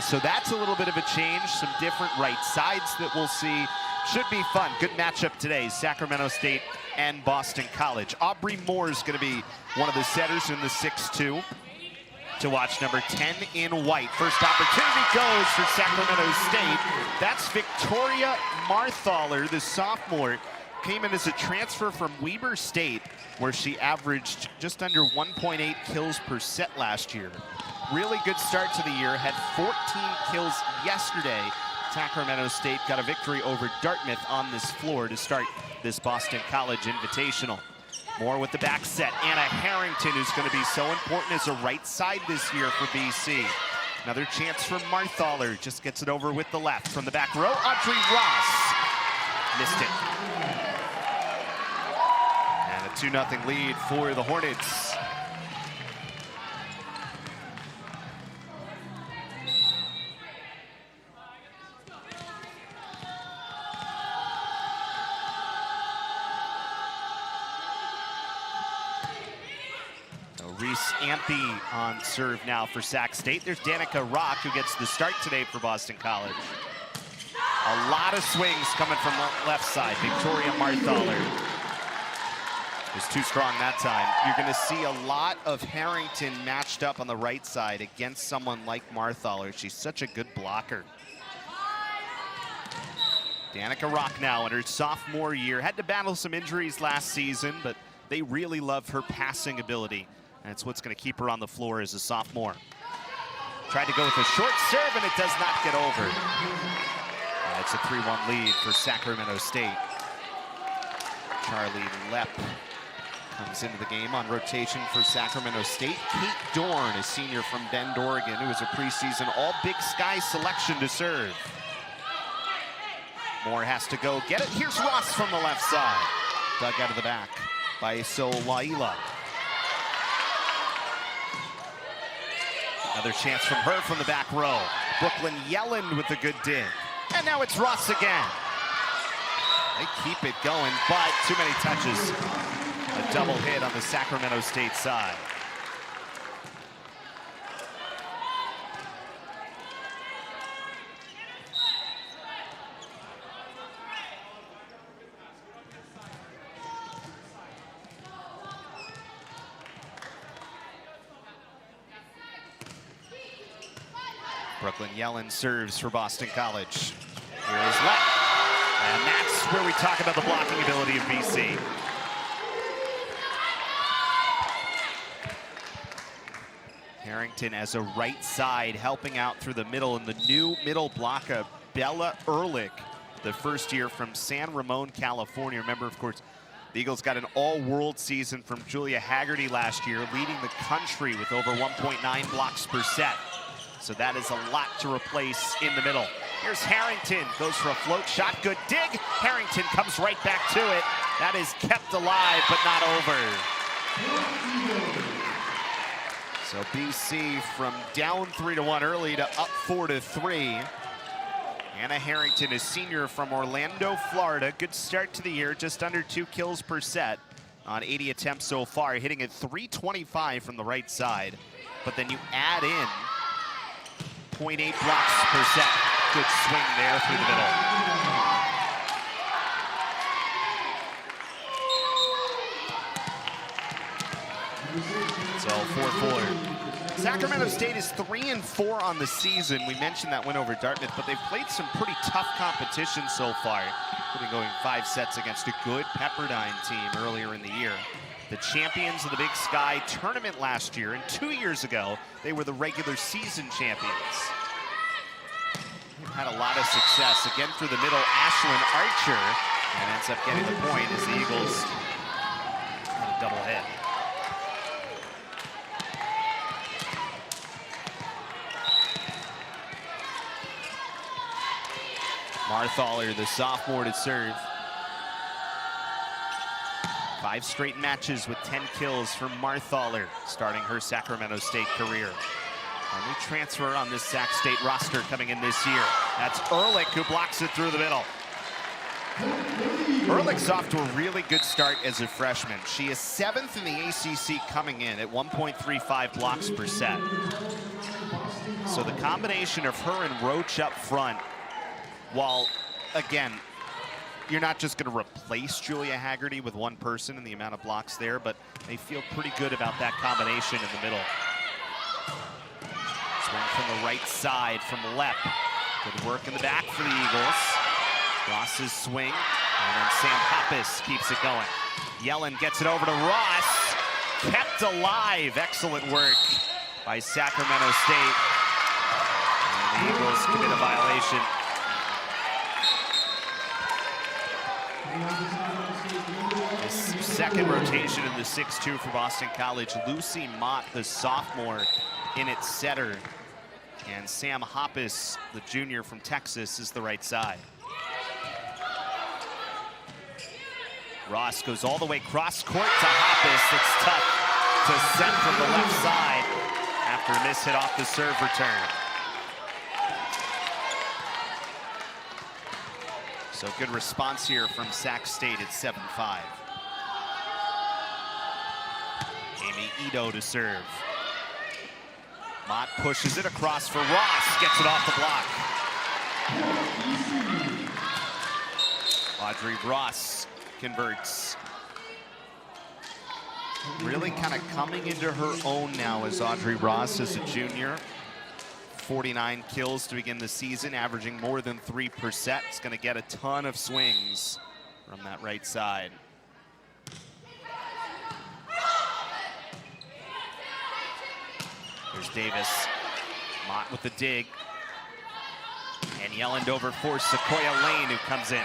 So that's a little bit of a change, some different right sides that we'll see. Should be fun. Good matchup today, Sacramento State and Boston College. Aubrey Moore is going to be one of the setters in the 6-2 to watch. Number 10 in white. First opportunity goes for Sacramento State. That's Victoria Marthaler, the sophomore. Came in as a transfer from Weber State, where she averaged just under 1.8 kills per set last year. Really good start to the year, had 14 kills yesterday. Sacramento State got a victory over Dartmouth on this floor to start this Boston College Invitational. Moore with the back set. Anna Harrington, who's going to be so important as a right side this year for BC. Another chance for Marthaler, just gets it over with the left. From the back row, Audrey Ross missed it. And a 2-0 lead for the Hornets. Reese Ampey on serve now for Sac State. There's Danica Rock, who gets the start today for Boston College. A lot of swings coming from the left side. Victoria Marthaler was too strong that time. You're going to see a lot of Harrington matched up on the right side against someone like Marthaler. She's such a good blocker. Danica Rock now in her sophomore year. Had to battle some injuries last season, but they really love her passing ability. And it's what's going to keep her on the floor as a sophomore. Tried to go with a short serve, and it does not get over. And it's a 3-1 lead for Sacramento State. Charlie Lepp comes into the game on rotation for Sacramento State. Kate Dorn, a senior from Bend, Oregon, who was a preseason All-Big Sky selection to serve. Moore has to go get it. Here's Ross from the left side. Dug out of the back by Solaila. Another chance from her from the back row. Brooklyn Yellen with a good dig. And now it's Ross again. They keep it going, but too many touches. A double hit on the Sacramento State side. Brooklyn Yellen serves for Boston College. Here is Lepp. And that's where we talk about the blocking ability of BC. Harrington as a right side, helping out through the middle in the new middle blocker, Bella Ehrlich, the first year from San Ramon, California. Remember, of course, the Eagles got an all-world season from Julia Haggerty last year, leading the country with over 1.9 blocks per set. So that is a lot to replace in the middle. Here's Harrington, goes for a float shot, good dig. Harrington comes right back to it. That is kept alive, but not over. So BC from down 3-1 early to up 4-3. Anna Harrington, a senior from Orlando, Florida. Good start to the year, just under 2 kills per set on 80 attempts so far, hitting at .325 from the right side. But then you add in 0.8 blocks per set. Good swing there through the middle. So 4-4. Sacramento State is 3-4 on the season. We mentioned that win over Dartmouth, but they've played some pretty tough competition so far, including going 5 sets against a good Pepperdine team earlier in the year. The champions of the Big Sky tournament last year, and 2 years ago, they were the regular season champions. They've had a lot of success. Again through the middle, Ashlyn Archer, and ends up getting the point as the Eagles had a double hit. Marthaler, the sophomore, to serve. 5 straight matches with 10 kills for Marthaler, starting her Sacramento State career. A new transfer on this Sac State roster coming in this year. That's Ehrlich, who blocks it through the middle. Ehrlich's off to a really good start as a freshman. She is 7th in the ACC coming in at 1.35 blocks per set. So the combination of her and Roach up front, while, again, you're not just going to replace Julia Haggerty with one person and the amount of blocks there, but they feel pretty good about that combination in the middle. Swing from the right side from Lepp. Good work in the back for the Eagles. Ross's swing, and then Sam Hoppus keeps it going. Yellen gets it over to Ross. Kept alive. Excellent work by Sacramento State. And the Eagles commit a violation. This second rotation in the 6-2 for Boston College. Lucy Mott, the sophomore, in its setter. And Sam Hoppus, the junior from Texas, is the right side. Ross goes all the way cross court to Hoppus. It's tough to send from the left side after a miss hit off the serve return. So good response here from Sac State at 7-5. Amy Ito to serve. Mott pushes it across for Ross, gets it off the block. Audrey Ross converts. Really kind of coming into her own now as Audrey Ross as a junior. 49 kills to begin the season, averaging more than 3%. It's going to get a ton of swings from that right side. Here's Davis. Mott with the dig. And Yelland over for Sequoia Lane, who comes in.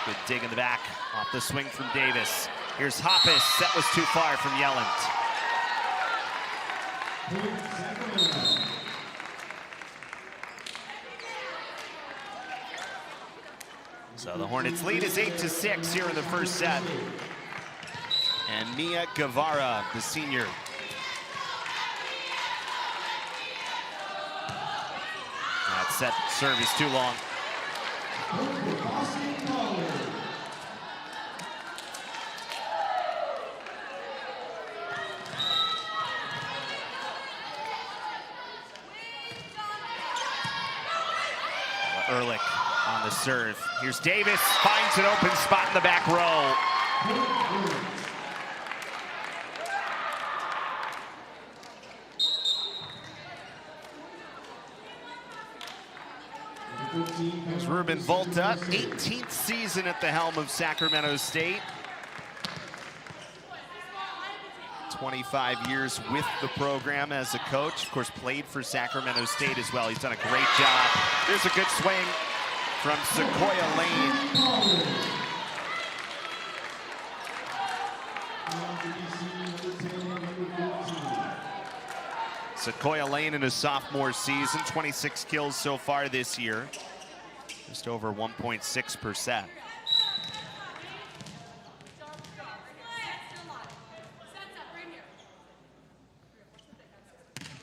Good dig in the back off the swing from Davis. Here's Hoppus. That was too far from Yelland. So the Hornets lead is 8-6 here in the first set. And Mia Guevara, the senior. That set serve is too long. Ehrlich on the serve. Here's Davis, finds an open spot in the back row. There's Ruben Volta, 18th season at the helm of Sacramento State. 25 years with the program as a coach. Of course, played for Sacramento State as well. He's done a great job. There's a good swing from Sequoia Lane. Sequoia Lane in his sophomore season, 26 kills so far this year. Just over 1.6%.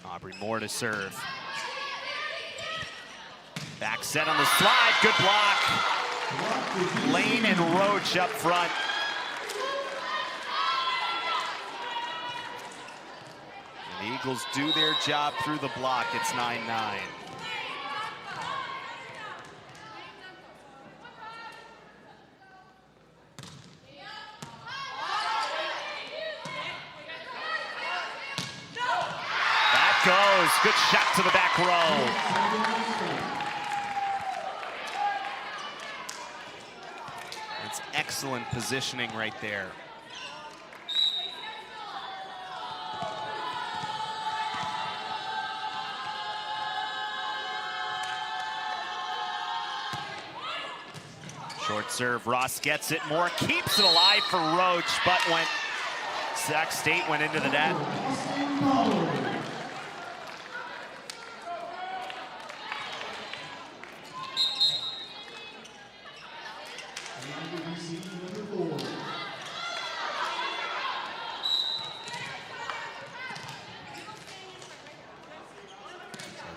Aubrey Moore to serve. Back set on the slide, good block. Lane and Roach up front. And the Eagles do their job through the block. It's 9-9. Goes, good shot to the back row. It's excellent positioning right there. Short serve, Ross gets it, Moore keeps it alive for Roach, but when Sac State went into the net.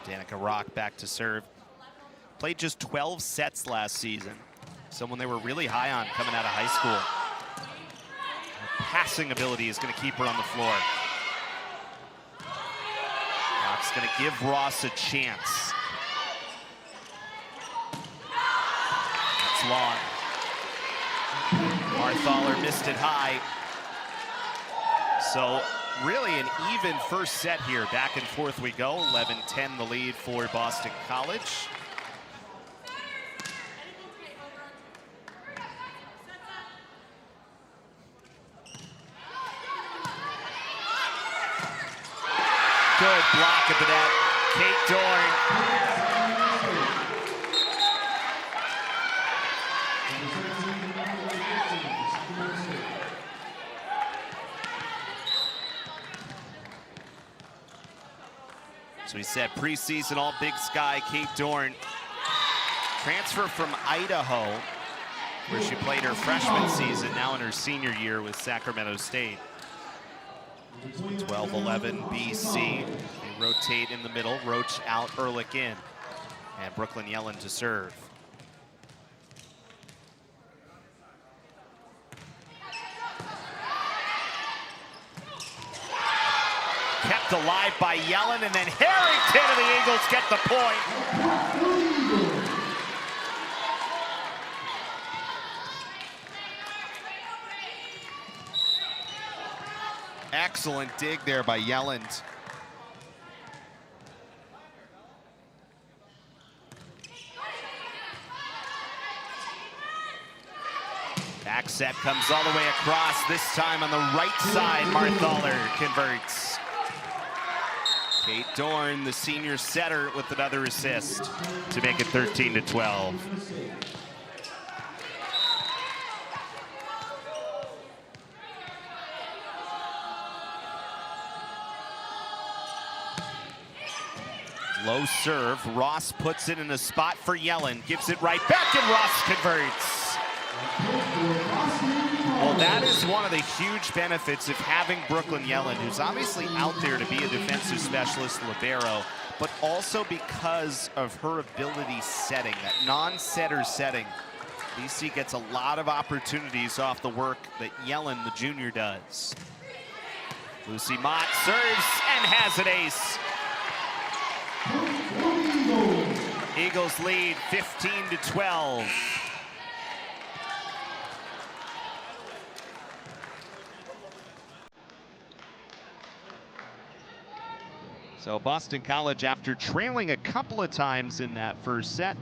Danica Rock back to serve. Played just 12 sets last season. Someone they were really high on coming out of high school. Her passing ability is going to keep her on the floor. It's going to give Ross a chance. That's long. Marthaler missed it high. So really an even first set here. Back and forth we go. 11-10 the lead for Boston College. Good block at the net. Kate Dorn. So we said preseason All Big Sky, Kate Dorn. Transfer from Idaho, where she played her freshman season, now in her senior year with Sacramento State. 12-11 BC. They rotate in the middle. Roach out, Ehrlich in. And Brooklyn Yellen to serve. Kept alive by Yellen, and then Harrington and the Eagles get the point. Excellent dig there by Yelland. Back set comes all the way across, this time on the right side. Marthaler converts. Kate Dorn, the senior setter, with another assist to make it 13-12. Low serve, Ross puts it in a spot for Yellen, gives it right back, and Ross converts. Well, that is one of the huge benefits of having Brooklyn Yellen, who's obviously out there to be a defensive specialist libero, but also because of her ability setting, that non-setter setting. BC gets a lot of opportunities off the work that Yellen, the junior, does. Lucy Mott serves and has an ace. Eagles lead 15-12. So Boston College, after trailing a couple of times in that first set,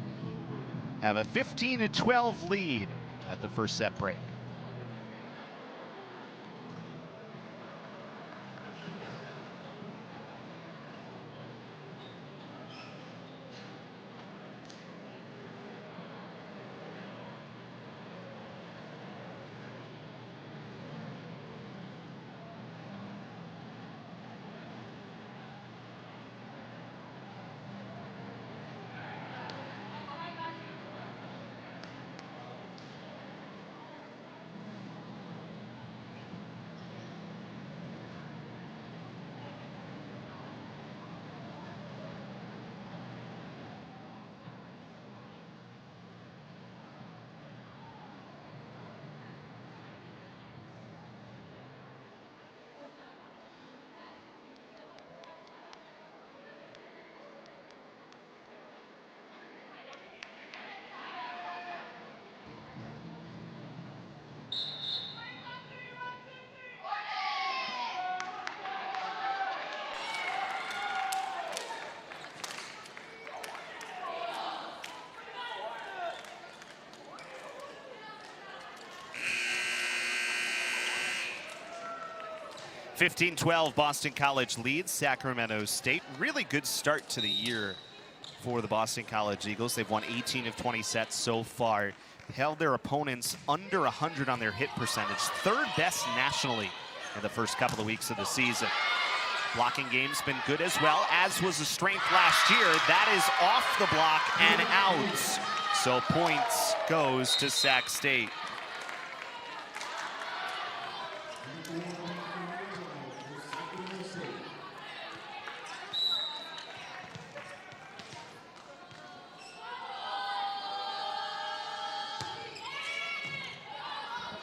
have a 15-12 lead at the first set break. Boston College leads Sacramento State. Really good start to the year for the Boston College Eagles. They've won 18 of 20 sets so far. Held their opponents under 100 on their hit percentage. Third best nationally in the first couple of weeks of the season. Blocking game's been good as well, as was the strength last year. That is off the block and out. So points goes to Sac State.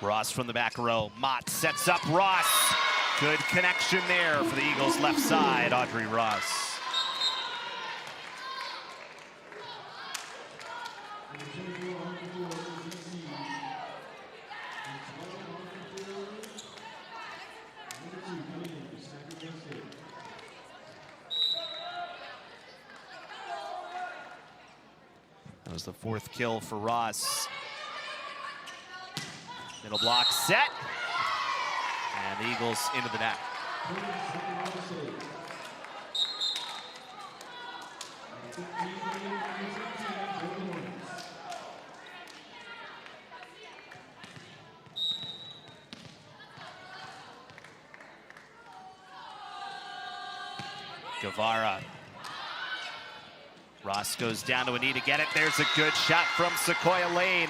Ross from the back row. Mott sets up Ross. Good connection there for the Eagles left side, Audrey Ross. That was the 4th kill for Ross. Middle block set. And the Eagles into the net. Guevara. Ross goes down to a knee to get it. There's a good shot from Sequoia Lane.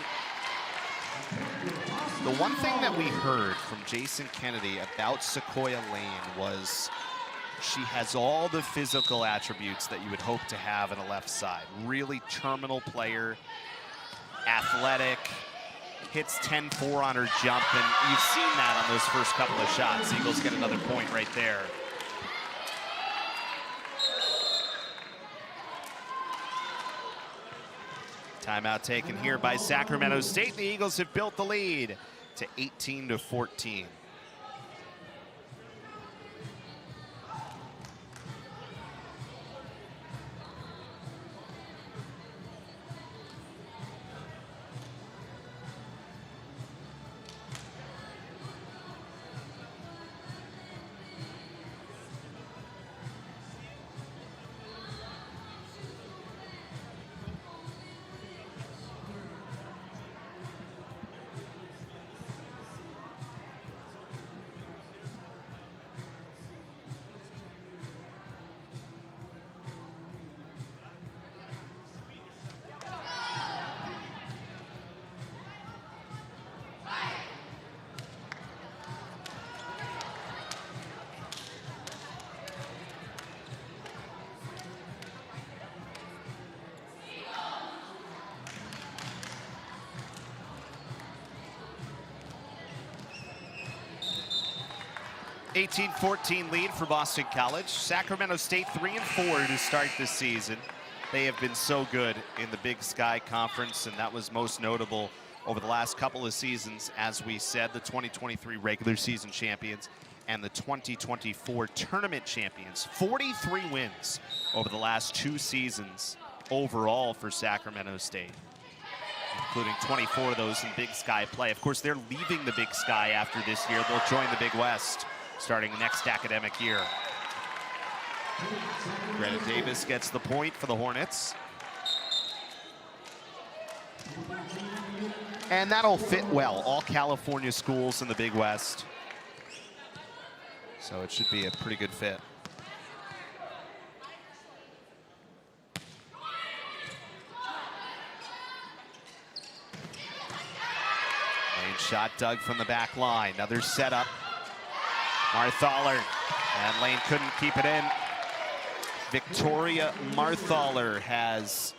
The one thing that we heard from Jason Kennedy about Sequoia Lane was she has all the physical attributes that you would hope to have in a left side. Really terminal player, athletic, hits 10-4 on her jump, and you've seen that on those first couple of shots. Eagles get another point right there. Timeout taken here by Sacramento State. The Eagles have built the lead to 18-14. (18-14) lead for Boston College. Sacramento State 3-4 to start this season. They have been so good in the Big Sky Conference, and that was most notable over the last couple of seasons. As we said, the 2023 regular season champions and the 2024 tournament champions. 43 wins over the last 2 seasons overall for Sacramento State, including 24 of those in Big Sky play. Of course, they're leaving the Big Sky after this year. They'll join the Big West starting next academic year. Greta Davis gets the point for the Hornets. And that'll fit well. All California schools in the Big West. So it should be a pretty good fit. Lane shot dug from the back line. Another setup. Marthaler, and Lane couldn't keep it in. Victoria Marthaler has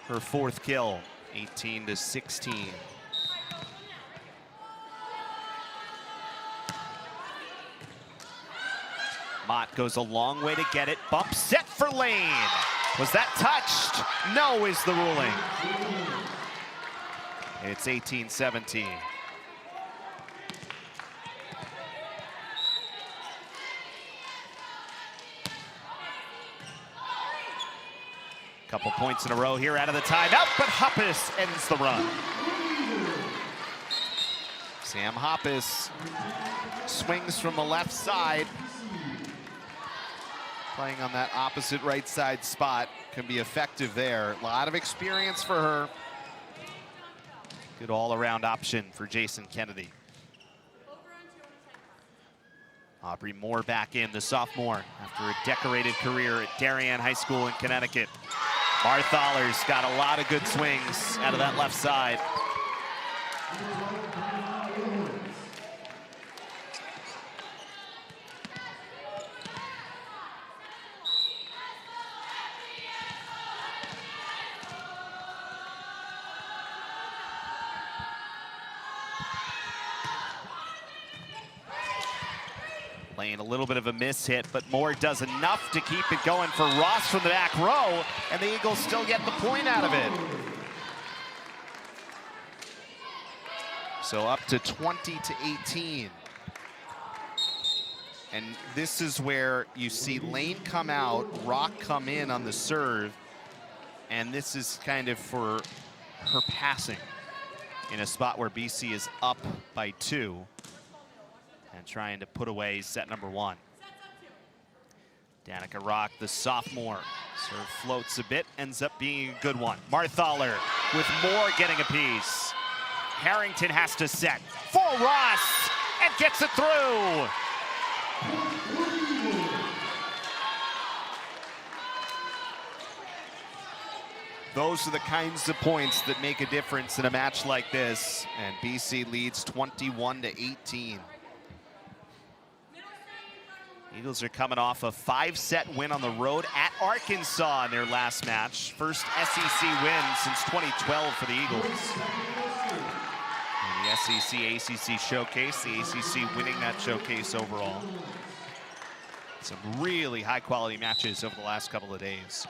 her 4th kill, 18-16. Mott goes a long way to get it. Bump set for Lane. Was that touched? No is the ruling. It's 18-17. Couple points in a row here out of the timeout, but Hoppus ends the run. Sam Hoppus swings from the left side. Playing on that opposite right side spot can be effective there. A lot of experience for her. Good all-around option for Jason Kennedy. Aubrey Moore back in, the sophomore, after a decorated career at Darien High School in Connecticut. Marthaler's got a lot of good swings out of that left side. Lane, a little bit of a miss hit, but Moore does enough to keep it going for Ross from the back row, and the Eagles still get the point out of it. So up to 20-18. And this is where you see Lane come out, Rock come in on the serve, And this is kind of for her passing in a spot where BC is up by 2 and trying to put away set number 1. Danica Rock, the sophomore, serve floats a bit, ends up being a good one. Marthaler with Moore getting a piece. Harrington has to set for Ross and gets it through. Those are the kinds of points that make a difference in a match like this. And BC leads 21-18. Eagles are coming off a 5-set win on the road at Arkansas in their last match. First SEC win since 2012 for the Eagles. And the SEC-ACC showcase, the ACC winning that showcase overall. Some really high-quality matches over the last couple of days.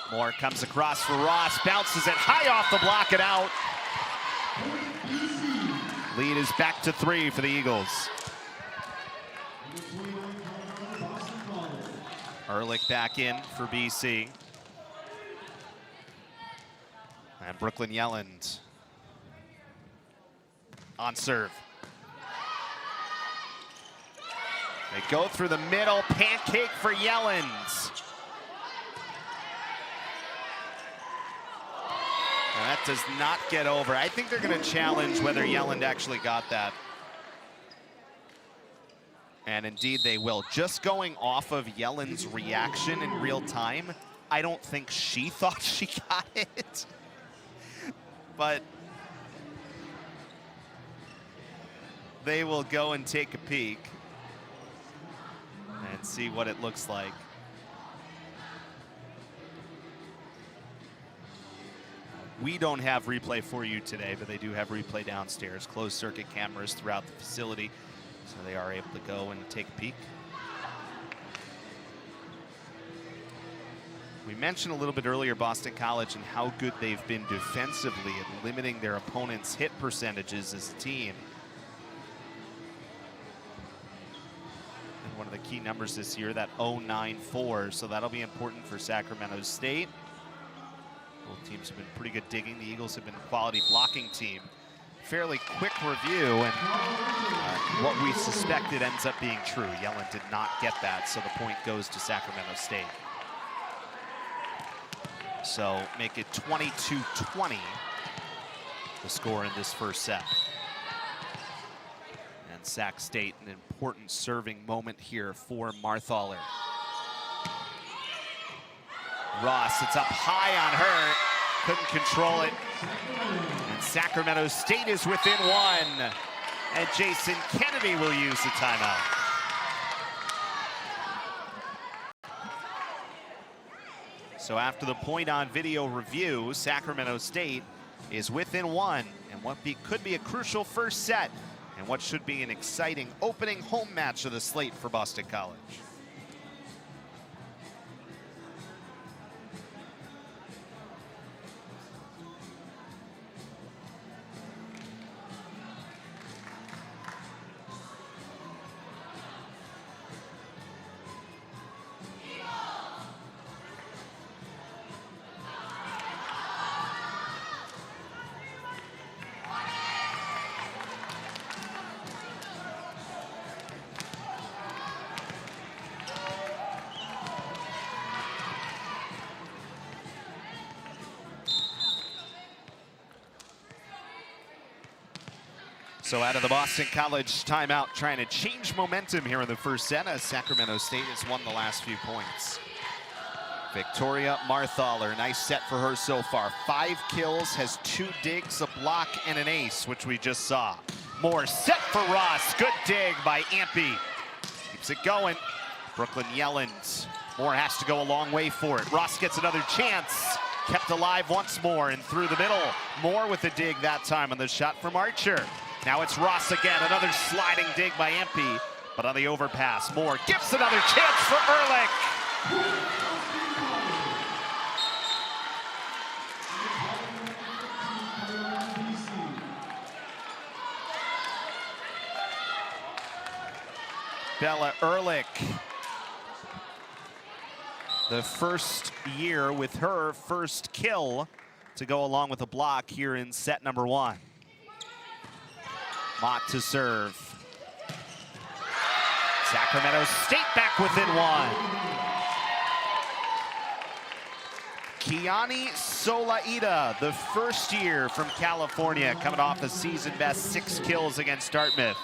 Moore comes across for Ross, bounces it high off the block and out. Lead is back to 3 for the Eagles. Ehrlich back in for BC. And Brooklyn Yelland on serve. They go through the middle, pancake for Yelland. That does not get over. I think they're going to challenge whether Yelland actually got that. And indeed they will. Just going off of Yelland's reaction in real time, I don't think she thought she got it. But they will go and take a peek and see what it looks like. We don't have replay for you today, but they do have replay downstairs. Closed circuit cameras throughout the facility, so they are able to go and take a peek. We mentioned a little bit earlier Boston College and how good they've been defensively at limiting their opponents' hit percentages as a team. And one of the key numbers this year, that 0.94, so that'll be important for Sacramento State. Both teams have been pretty good digging. The Eagles have been a quality blocking team. Fairly quick review, and what we suspected ends up being true. Yelland did not get that, so the point goes to Sacramento State. So make it 22-20, the score in this first set. And Sac State, an important serving moment here for Marthaler. Ross, it's up high on her, couldn't control it. And Sacramento State is within 1. And Jason Kennedy will use the timeout. So after the point on video review, Sacramento State is within 1 and what could be a crucial first set and what should be an exciting opening home match of the slate for Boston College. So out of the Boston College timeout, trying to change momentum here in the first set as Sacramento State has won the last few points. Victoria Marthaler, nice set for her so far. 5 kills, has 2 digs, a block, and an ace, which we just saw. Moore set for Ross, good dig by Ampey. Keeps it going, Brooklyn Yelland. Moore has to go a long way for it. Ross gets another chance, kept alive once more and through the middle. Moore with a dig that time on the shot from Archer. Now it's Ross again, another sliding dig by Ampey, but on the overpass, Moore gives another chance for Ehrlich. Bella Ehrlich. The first year with her first kill to go along with a block here in set number 1. Mott to serve. Sacramento State back within 1. Kiani Solaida, the first year from California, coming off a season best 6 kills against Dartmouth.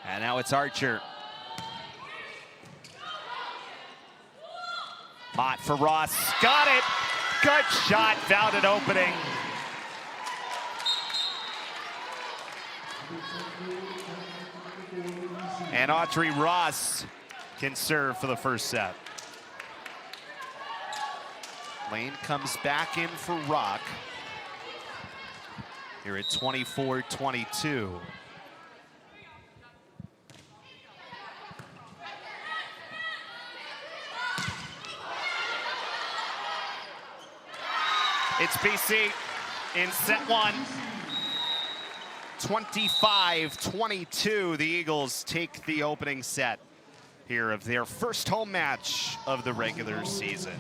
And now it's Archer. Mott for Ross, got it. Good shot, found an opening. And Audrey Ross can serve for the first set. Lane comes back in for Rock. Here at 24-22. It's BC in set 1. 25-22, the Eagles take the opening set here of their first home match of the regular season.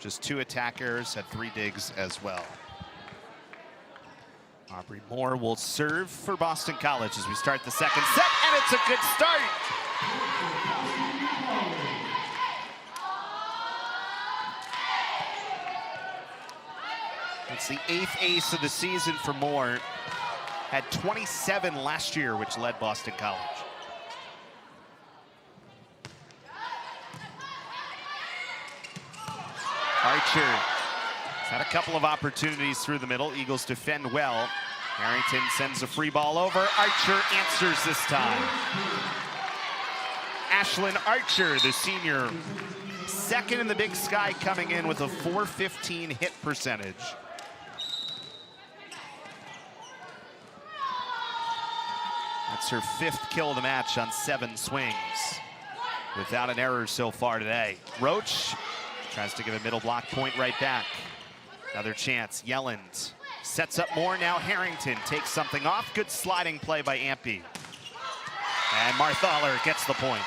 Just 2 attack errors, had 3 digs as well. Aubrey Moore will serve for Boston College as we start the second set, and it's a good start. It's the 8th ace of the season for Moore. Had 27 last year, which led Boston College. Archer has had a couple of opportunities through the middle. Eagles defend well. Harrington sends a free ball over. Archer answers this time. Ashlyn Archer, the senior, second in the Big Sky, coming in with a .415 hit percentage. That's her 5th kill of the match on 7 swings. Without an error so far today. Roach tries to give a middle block point right back. Another chance. Yelland sets up more. Now Harrington takes something off. Good sliding play by Ampey. And Marthaler gets the point.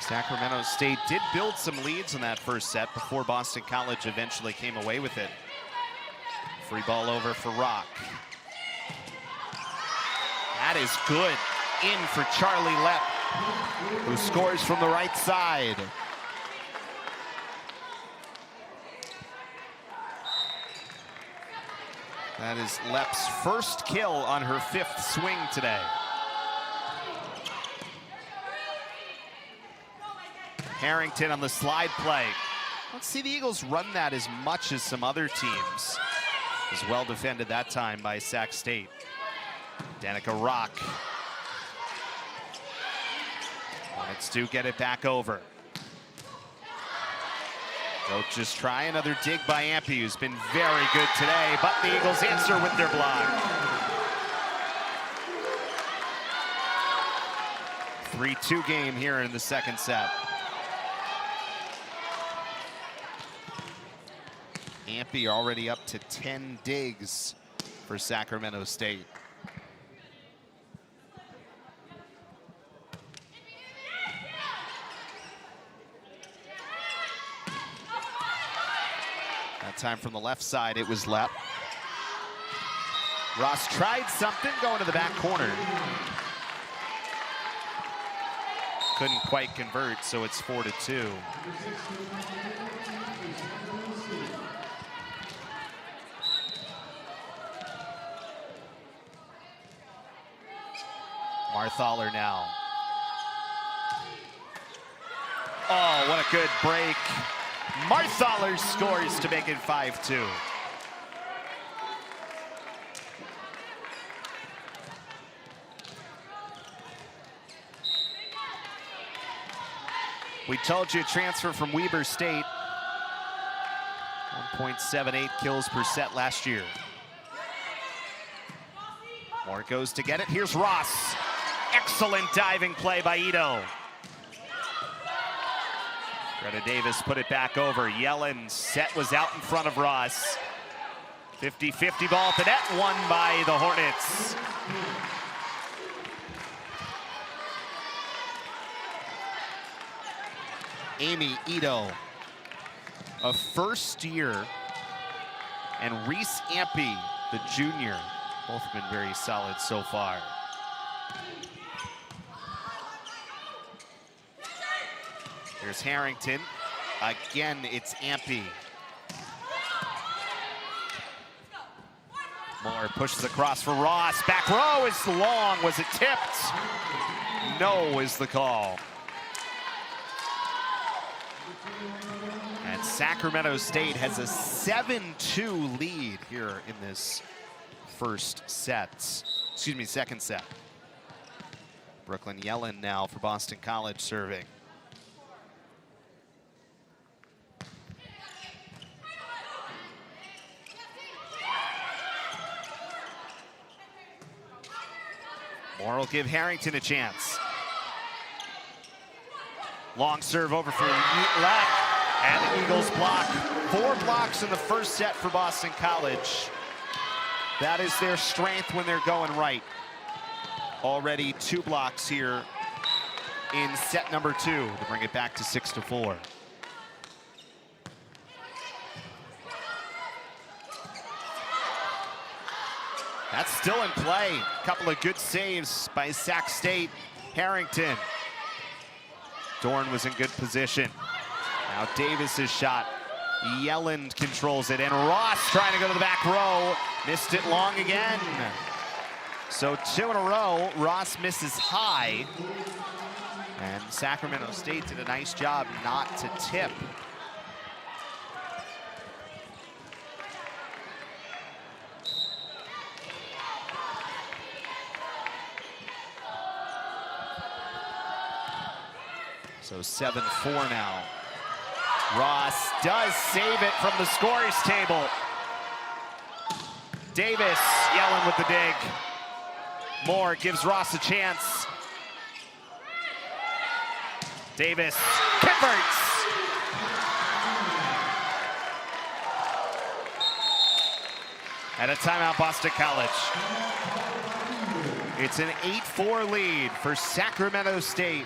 Sacramento State did build some leads in that first set before Boston College eventually came away with it. Free ball over for Rock. That is good. In for Charlie Lepp, who scores from the right side. That is Lepp's first kill on her 5th swing today. Harrington on the slide play. Let's see the Eagles run that as much as some other teams. Was well defended that time by Sac State. Danica Rock. Let's do get it back over. Roach just try another dig by Ampey, who's been very good today, but the Eagles answer with their block. 3-2 game here in the second set. Ampey already up to 10 digs for Sacramento State. That time from the left side, it was Lepp. Ross tried something, going to the back corner. Couldn't quite convert, so it's 4-2. Marthaler now. Oh, what a good break. Marthaler scores to make it 5-2. We told you transfer from Weber State. 1.78 kills per set last year. Moore goes to get it. Here's Ross. Excellent diving play by Ito. Greta Davis put it back over. Yellen's set was out in front of Ross. 50-50 ball at the net, won by the Hornets. Amy Ito, a first year, and Reese Ampey, the junior. Both have been very solid so far. Here's Harrington. Again, it's Ampey. Moore pushes across for Ross. Back row is long. Was it tipped? No is the call. And Sacramento State has a 7-2 lead here in this second set. Brooklyn Yellen now for Boston College serving. Moore will give Harrington a chance. Long serve over for left, and the Eagles block. 4 blocks in the first set for Boston College. That is their strength when they're going right. Already 2 blocks here in set number 2 to bring it back to 6-4. That's still in play. A couple of good saves by Sac State. Harrington. Dorn was in good position. Now Davis's shot. Yellen controls it, and Ross trying to go to the back row. Missed it long again. So 2 in a row. Ross misses high. And Sacramento State did a nice job not to tip. So 7-4 now. Ross does save it from the scorer's table. Davis, Yellen with the dig. Moore gives Ross a chance. Davis converts. At a timeout, Boston College. It's an 8-4 lead for Sacramento State.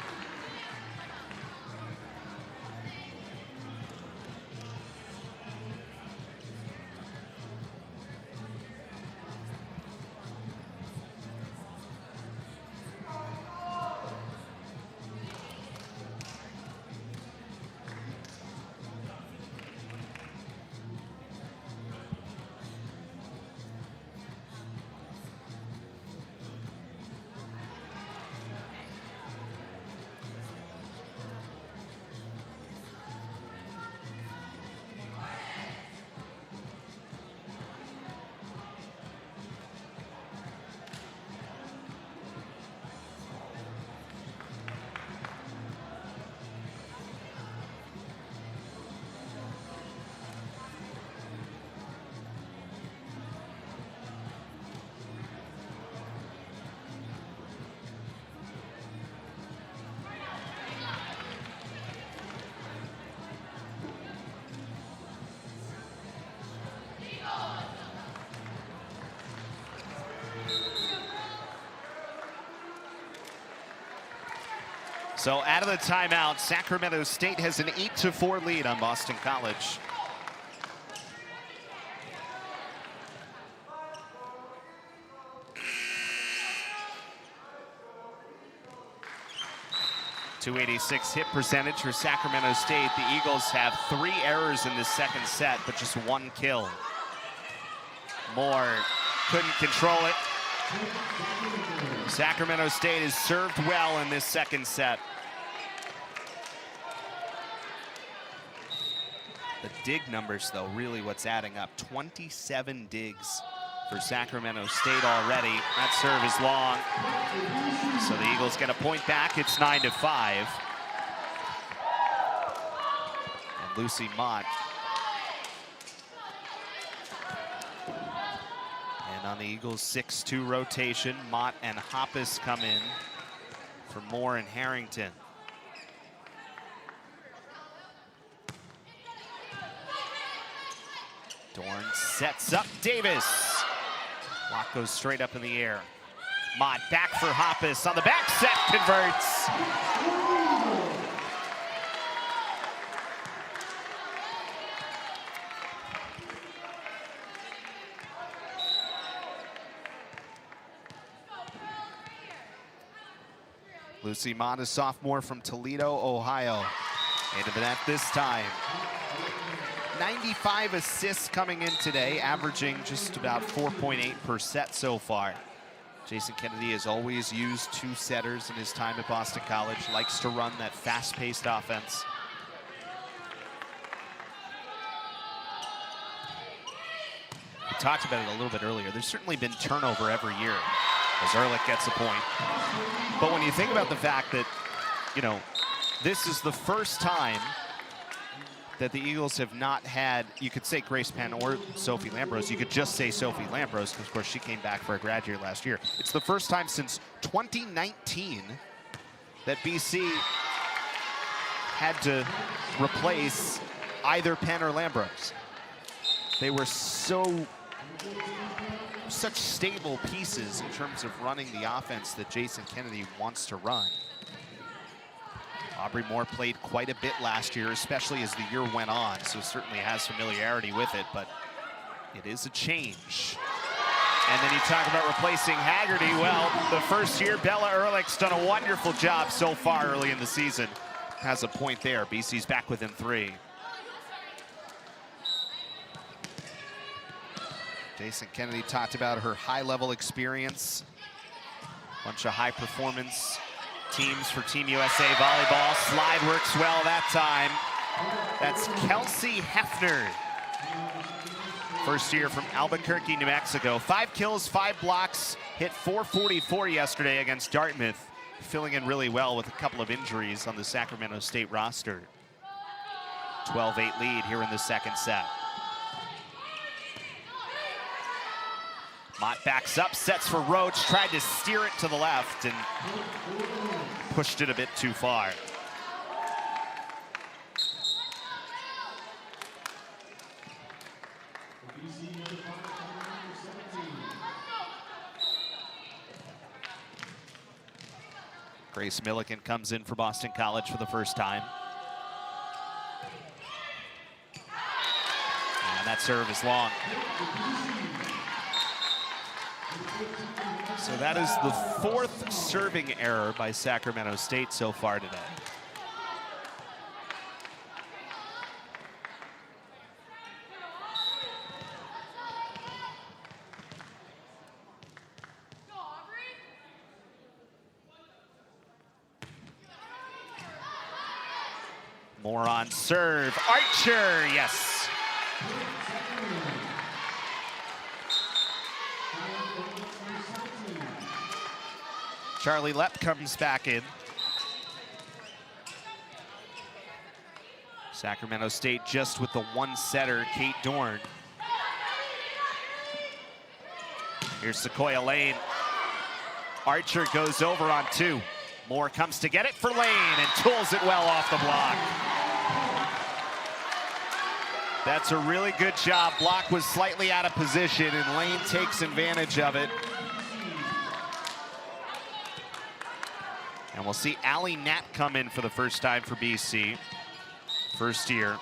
So out of the timeout, Sacramento State has an 8-4 lead on Boston College. .286 hit percentage for Sacramento State. The Eagles have 3 errors in this second set, but just 1 kill. Moore couldn't control it. Sacramento State has served well in this second set. The dig numbers, though, really what's adding up. 27 digs for Sacramento State already. That serve is long. So the Eagles get a point back. It's 9-5. And Lucy Mott. And on the Eagles' 6-2 rotation, Mott and Hoppus come in. for Moore and Harrington. Dorn sets up Davis. Block goes straight up in the air. Mott back for Hoppus on the back set, converts. Lucy Mott, a sophomore from Toledo, Ohio. Into the net this time. 95 assists coming in today, averaging just about 4.8 per set so far. Jason Kennedy has always used two setters in his time at Boston College, likes to run that fast-paced offense. We talked about it a little bit earlier. There's certainly been turnover every year as Ehrlich gets a point. But when you think about the fact that, you know, this is the first time that the Eagles have not had, you could say Grace Penn or Sophie Lambros. You could just say Sophie Lambros, because of course she came back for a grad year last year. It's the first time since 2019 that BC had to replace either Penn or Lambros. They were such stable pieces in terms of running the offense that Jason Kennedy wants to run. Aubrey Moore played quite a bit last year, especially as the year went on, so certainly has familiarity with it, but it is a change. And then you talk about replacing Haggerty. Well, the first year, Bella Ehrlich's done a wonderful job so far early in the season. Has a point there. BC's back within 3. Jason Kennedy talked about her high-level experience. Bunch of high-performance teams for Team USA Volleyball. Slide works well that time. That's Kelsey Hefner. First year from Albuquerque, New Mexico. 5 kills, 5 blocks, hit .444 yesterday against Dartmouth. Filling in really well with a couple of injuries on the Sacramento State roster. 12-8 lead here in the second set. Mott backs up, sets for Roach, tried to steer it to the left and pushed it a bit too far. Grace Milliken comes in for Boston College for the first time. And that serve is long. So that is the 4th serving error by Sacramento State so far today. More on serve. Archer, yes. Charlie Lepp comes back in. Sacramento State just with the 1 setter, Kate Dorn. Here's Sequoia Lane. Archer goes over on 2. Moore comes to get it for Lane and tools it well off the block. That's a really good job. Block was slightly out of position and Lane takes advantage of it. And we'll see Allie Nat come in for the first time for BC. First year.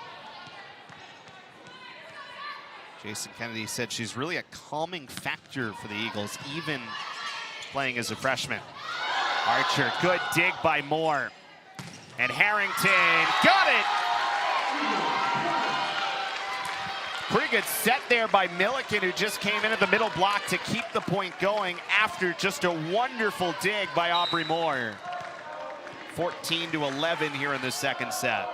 Jason Kennedy said she's really a calming factor for the Eagles, even playing as a freshman. Archer, good dig by Moore. And Harrington, got it! Pretty good set there by Milliken, who just came into the middle block to keep the point going after just a wonderful dig by Aubrey Moore. 14-11 here in the second set.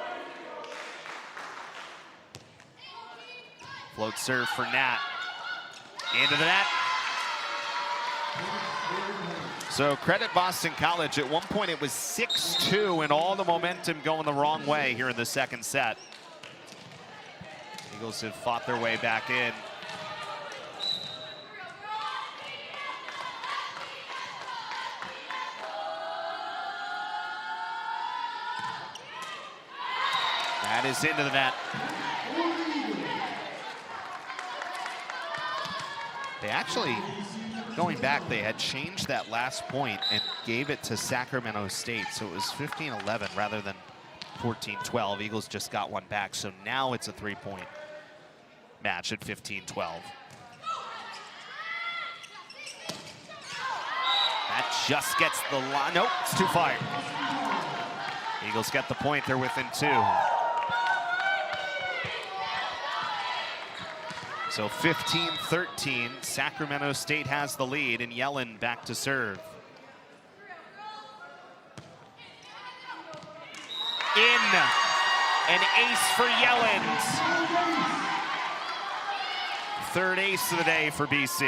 Float serve for Nat. Into the net. So credit Boston College. At one point it was 6-2 and all the momentum going the wrong way here in the second set. Eagles have fought their way back in. That is into the net. They actually, going back, they had changed that last point and gave it to Sacramento State. So it was 15-11 rather than 14-12. Eagles just got one back. So now it's a 3-point match at 15-12. That just gets the line. Nope, it's too far. Eagles get the point. They're within 2. So 15-13, Sacramento State has the lead, and Yellen back to serve. In, an ace for Yellens. Third ace of the day for BC.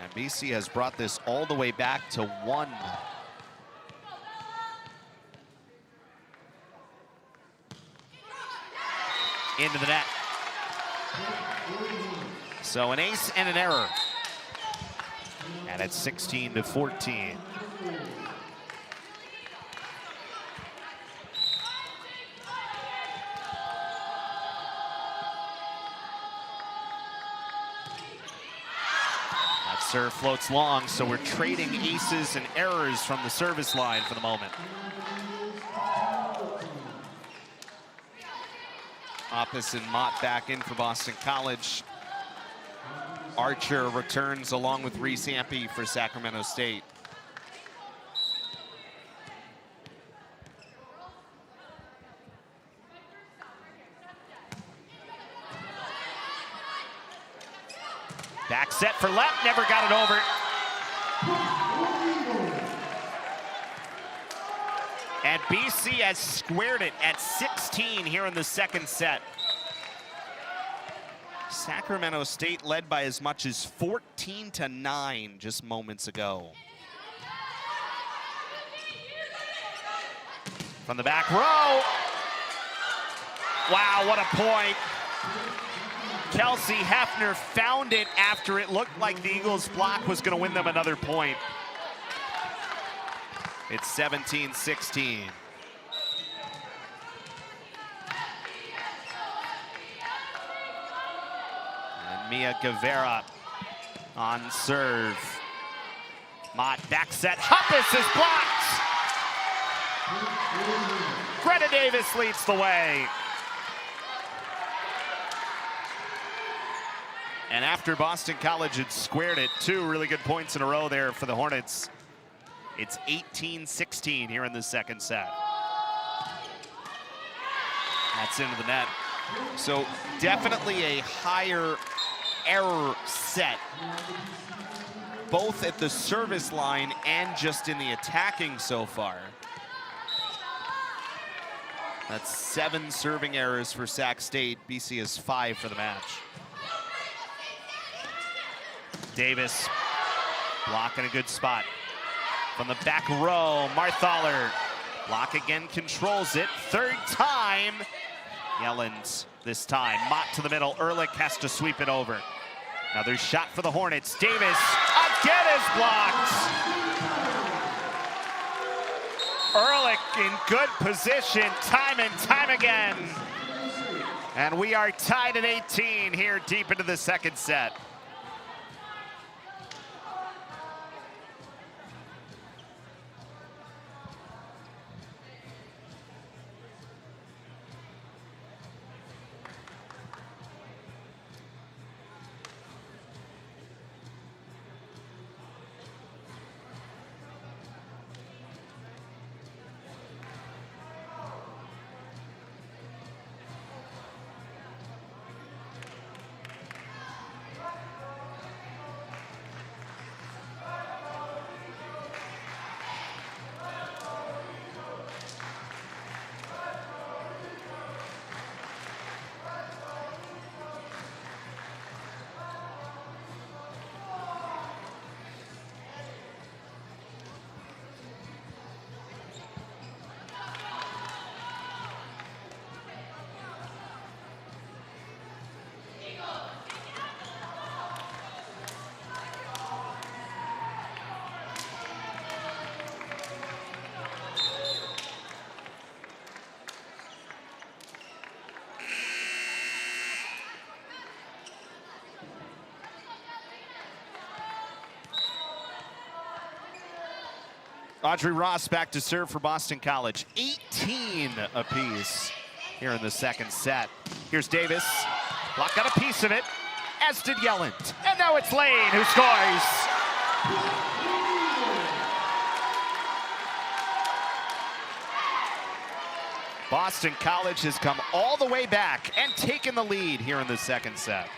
And BC has brought this all the way back to 1. Into the net. So an ace and an error. And it's 16-14. That serve floats long, so we're trading aces and errors from the service line for the moment. Hoppus and Mott back in for Boston College. Archer returns along with Reese Ampe for Sacramento State. Back set for Lepp, never got it over. And BC has squared it at 16 here in the second set. Sacramento State led by as much as 14-9 just moments ago. From the back row. Wow, what a point. Kelsey Hefner found it after it looked like the Eagles' block was going to win them another point. It's 17-16. And Mia Guevara on serve. Mott back set. Hoppus is blocked. Greta Davis leads the way. And after Boston College had squared it, 2 really good points in a row there for the Hornets. It's 18-16 here in the second set. That's into the net. So definitely a higher error set, both at the service line and just in the attacking so far. That's 7 serving errors for Sac State. BC has 5 for the match. Davis blocking a good spot. From the back row, Marthaler. Block again, controls it. Third time. Yellens this time. Mott to the middle. Ehrlich has to sweep it over. Another shot for the Hornets. Davis again is blocked. Ehrlich in good position time and time again. And we are tied at 18 here deep into the second set. Audrey Ross back to serve for Boston College. 18 apiece here in the second set. Here's Davis. Block got a piece of it, as did Yelland. And now it's Lane who scores. Boston College has come all the way back and taken the lead here in the second set.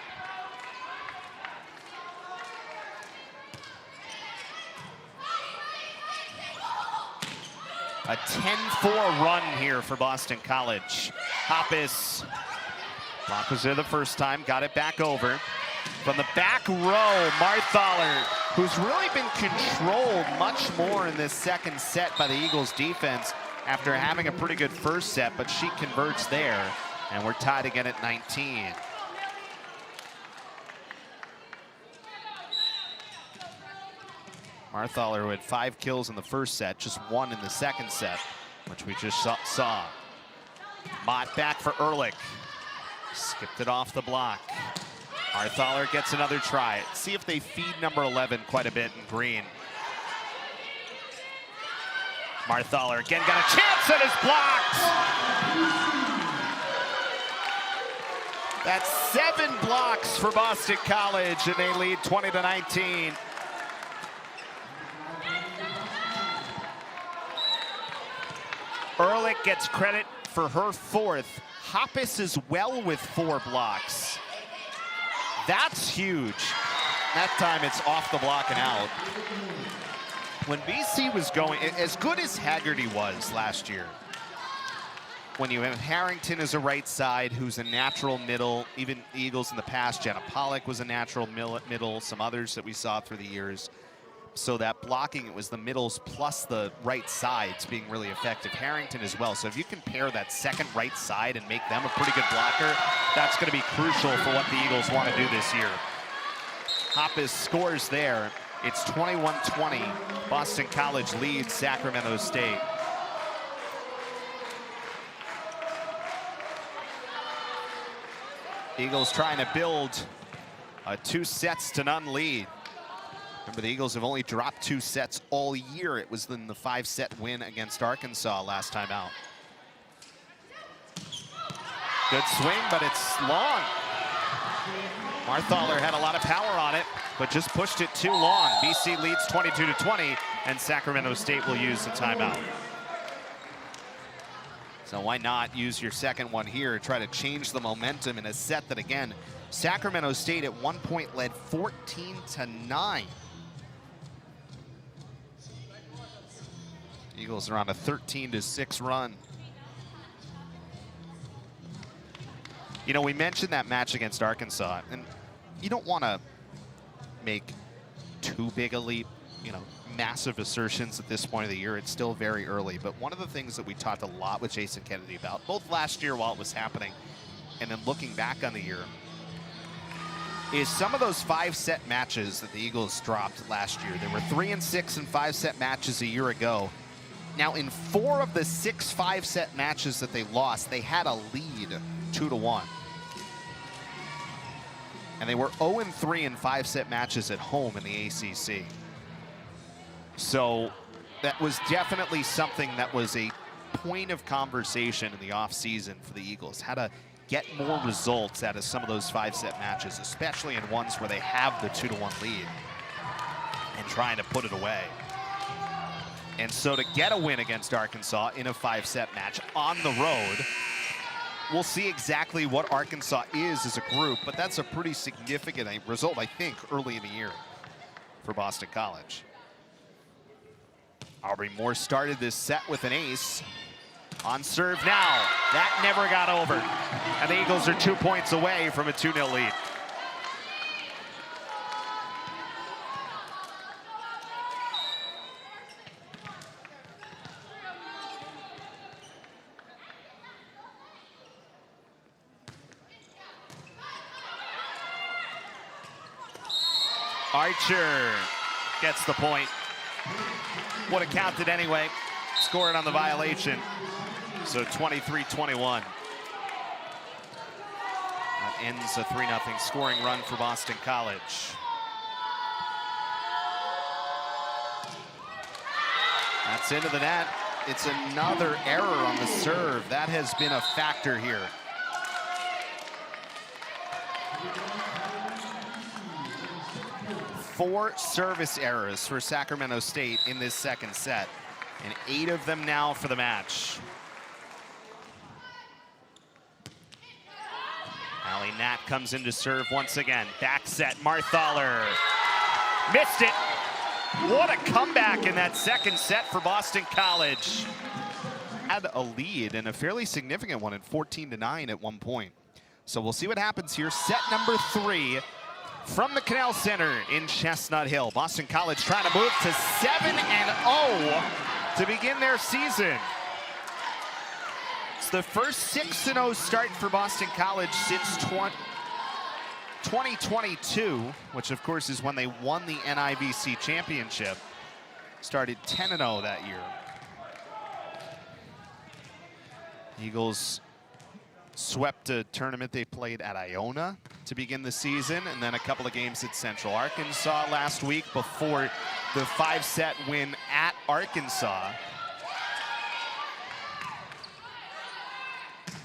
A 10-4 run here for Boston College. Hoppus, block was there the first time, got it back over. From the back row, Marthaler, who's really been controlled much more in this second set by the Eagles defense after having a pretty good first set, but she converts there, and we're tied again at 19. Marthaler, who had 5 kills in the first set, just 1 in the second set, which we just saw. Mott back for Ehrlich. Skipped it off the block. Marthaler gets another try. See if they feed number 11 quite a bit in green. Marthaler again got a chance at his blocks. That's 7 blocks for Boston College, and they lead 20-19. Ehrlich gets credit for her 4th. Hoppus is well with 4 blocks. That's huge. That time it's off the block and out. When BC was going, as good as Haggerty was last year, when you have Harrington as a right side, who's a natural middle, even Eagles in the past, Jenna Pollock was a natural middle, some others that we saw through the years. So that blocking, it was the middles plus the right sides being really effective. Harrington as well. So if you can pair that second right side and make them a pretty good blocker, that's going to be crucial for what the Eagles want to do this year. Hoppus scores there. It's 21-20. Boston College leads Sacramento State. Eagles trying to build a 2-0 lead. Remember, the Eagles have only dropped 2 sets all year. It was in the 5-set win against Arkansas last time out. Good swing, but it's long. Marthaler had a lot of power on it, but just pushed it too long. BC leads 22-20, and Sacramento State will use the timeout. So why not use your second one here, try to change the momentum in a set that, again, Sacramento State at one point led 14-9. Eagles are on a 13-6 run. You know, we mentioned that match against Arkansas, and you don't want to make too big a leap, you know, massive assertions at this point of the year. It's still very early, but one of the things that we talked a lot with Jason Kennedy about, both last year while it was happening and then looking back on the year, is some of those 5-set matches that the Eagles dropped last year. There were 3-6 in 5-set matches a year ago. Now, in 4 of the 6 5-set matches that they lost, they had a lead 2-1. And they were 0-3 in 5-set matches at home in the ACC. So that was definitely something that was a point of conversation in the offseason for the Eagles. How to get more results out of some of those 5-set matches, especially in ones where they have the 2-1 lead and trying to put it away. And so to get a win against Arkansas in a 5-set match on the road, we'll see exactly what Arkansas is as a group, but that's a pretty significant result, I think, early in the year for Boston College. Aubrey Moore started this set with an ace. On serve now. That never got over. And the Eagles are 2 points away from a 2-0 lead. Archer gets the point. Would have counted anyway. Scored on the violation. So 23-21. That ends a 3-0 scoring run for Boston College. That's into the net. It's another error on the serve. That has been a factor here. Four service errors for Sacramento State in this second set, and 8 of them now for the match. Allie Nat comes in to serve once again. Back set, Marthaler. Missed it. What a comeback in that second set for Boston College. Had a lead, and a fairly significant one, at 14-9 at one point. So we'll see what happens here. Set number 3 from the Canal Center in Chestnut Hill. Boston College trying to move to 7-0 to begin their season. It's the first 6-0 start for Boston College since 2022, which of course is when they won the NIVC championship. Started 10-0 that year. Eagles swept a tournament they played at Iona to begin the season, and then a couple of games at Central Arkansas last week before the 5-set win at Arkansas.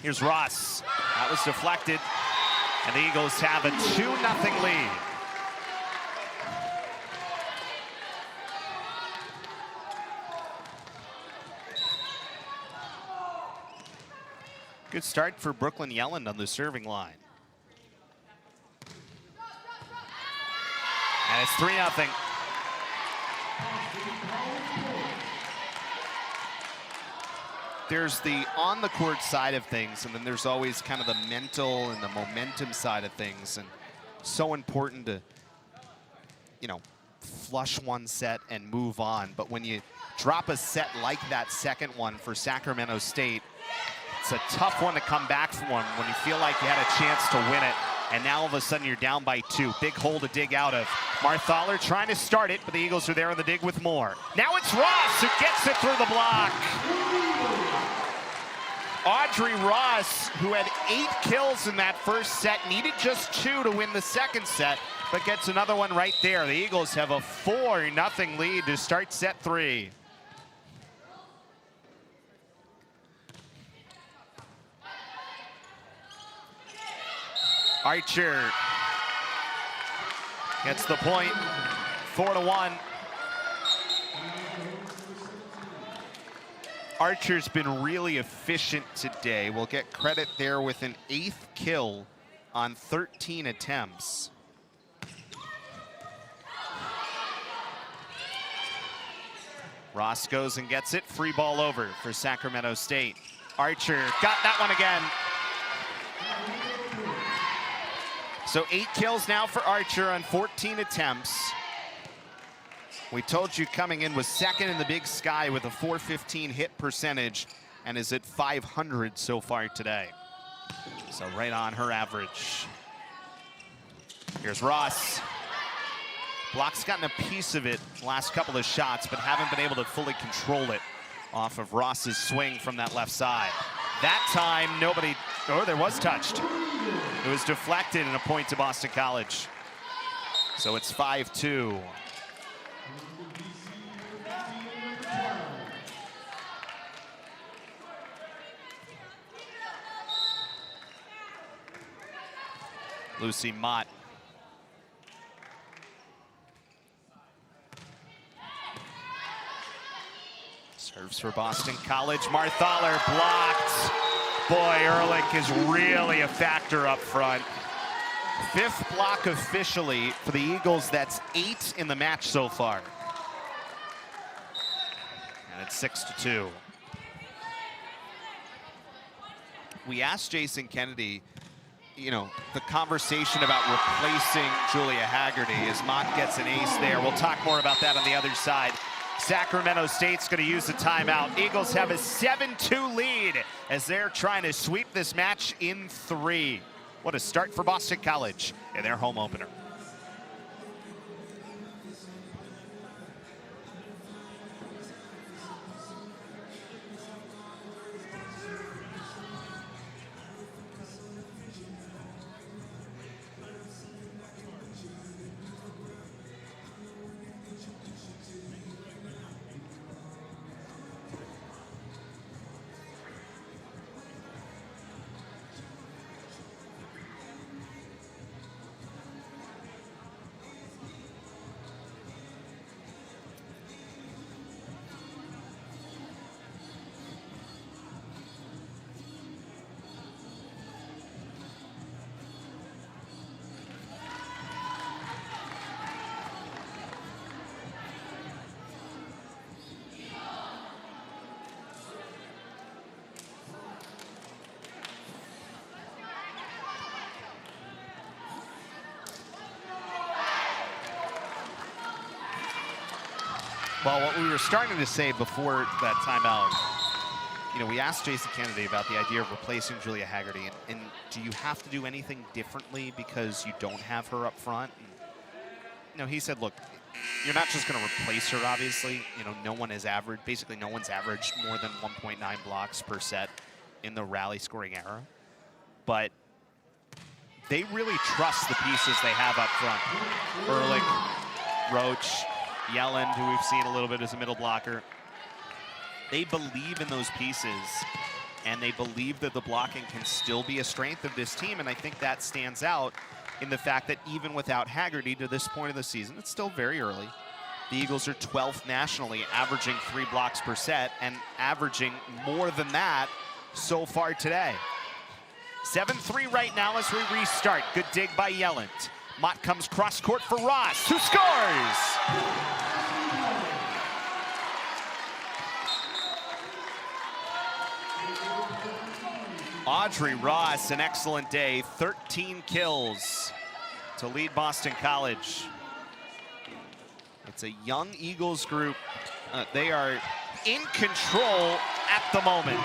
Here's Ross. That was deflected, and the Eagles have a 2-0 lead. Good start for Brooklyn Yelland on the serving line. And it's 3-0. There's the on-the-court side of things, and then there's always kind of the mental and the momentum side of things. And so important to, you know, flush one set and move on. But when you drop a set like that second one for Sacramento State, it's a tough one to come back from one when you feel like you had a chance to win it. And now all of a sudden you're down by 2. Big hole to dig out of. Marthaler trying to start it, but the Eagles are there on the dig with more. Now it's Ross who gets it through the block. Audrey Ross, who had 8 kills in that first set, needed just 2 to win the second set, but gets another one right there. The Eagles have a 4-0 lead to start set 3. Archer gets the point, 4-1. Archer's been really efficient today. We'll get credit there with an 8th kill on 13 attempts. Ross goes and gets it. Free ball over for Sacramento State. Archer got that one again. So 8 kills now for Archer on 14 attempts. We told you coming in was second in the Big Sky with a .415 hit percentage and is at 500 so far today. So right on her average. Here's Ross. Block's gotten a piece of it last couple of shots, but haven't been able to fully control it off of Ross's swing from that left side. That time, nobody, oh, there was touched. It was deflected and a point to Boston College. So it's 5-2. Lucy Mott. Serves for Boston College. Marthaler blocked. Boy, Ehrlich is really a factor up front. 5th block officially for the Eagles. That's 8 in the match so far. And it's 6-2. We asked Jason Kennedy, you know, the conversation about replacing Julia Haggerty as Mott gets an ace there. We'll talk more about that on the other side. Sacramento State's going to use the timeout. Eagles have a 7-2 lead as they're trying to sweep this match in 3. What a start for Boston College in their home opener. Well, what we were starting to say before that timeout, you know, we asked Jason Kennedy about the idea of replacing Julia Haggerty, and do you have to do anything differently because you don't have her up front? And, you know, he said, look, you're not just going to replace her, obviously. You know, no one is average. Basically, no one's averaged more than 1.9 blocks per set in the rally scoring era. But they really trust the pieces they have up front. Ehrlich, Roach, Yellen, who we've seen a little bit as a middle blocker. They believe in those pieces, and they believe that the blocking can still be a strength of this team, and I think that stands out in the fact that even without Haggerty to this point of the season, it's still very early. The Eagles are 12th nationally, averaging 3 blocks per set, and averaging more than that so far today. 7-3 right now as we restart. Good dig by Yellen. Mott comes cross court for Ross, who scores! Audrey Ross, an excellent day, 13 kills to lead Boston College. It's a young Eagles group. They are in control at the moment.